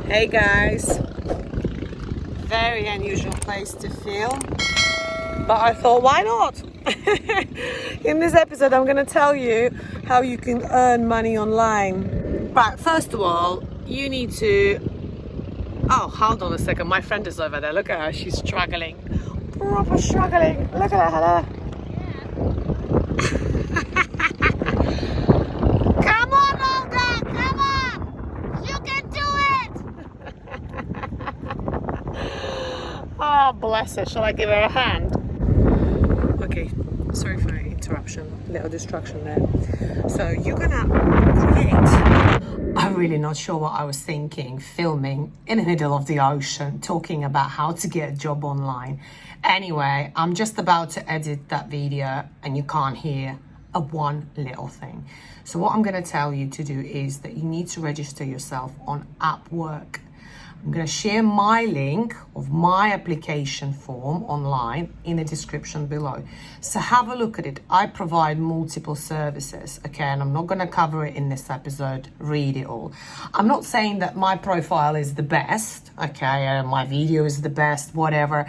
Hey guys, very unusual place to film, but I thought why not? In this episode I'm going to tell you how you can earn money online. But first of all, you need to... Oh, hold on a second, my friend is over there. Look at her, she's struggling. Proper struggling. Look at her. Come on, Olga, come on! You can do it! Oh, bless her. Shall I give her a hand? Okay, sorry for the interruption, little distraction there. So you're gonna create... I'm really not sure what I was thinking, filming in the middle of the ocean, talking about how to get a job online. Anyway, I'm just about to edit that video and you can't hear a one little thing. So what I'm going to tell you to do is that you need to register yourself on Upwork. I'm going to share my link of my application form online in the description below. So have a look at it. I provide multiple services, okay, and I'm not going to cover it in this episode, read it all. I'm not saying that my profile is the best, okay, my video is the best, whatever,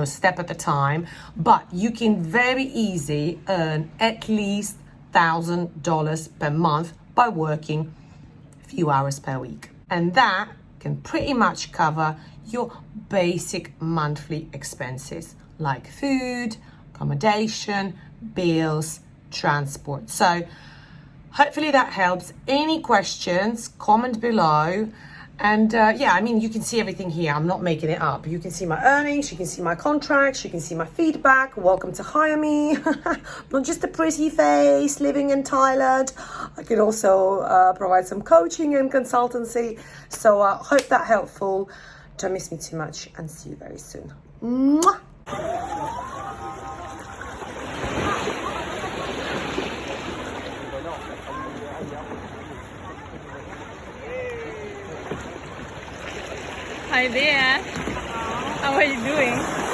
step at a time, but you can very easily earn at least $1,000 per month by working a few hours per week. And that can pretty much cover your basic monthly expenses like food, accommodation, bills, transport. So hopefully that helps. Any questions, comment below. And you can see everything here. I'm not making it up. You can see my earnings, you can see my contracts, you can see my feedback. Welcome to hire me. Not just a pretty face living in Thailand. I can also provide some coaching and consultancy. So I hope that helpful. Don't miss me too much and see you very soon. Mwah! Hi there. How are you doing?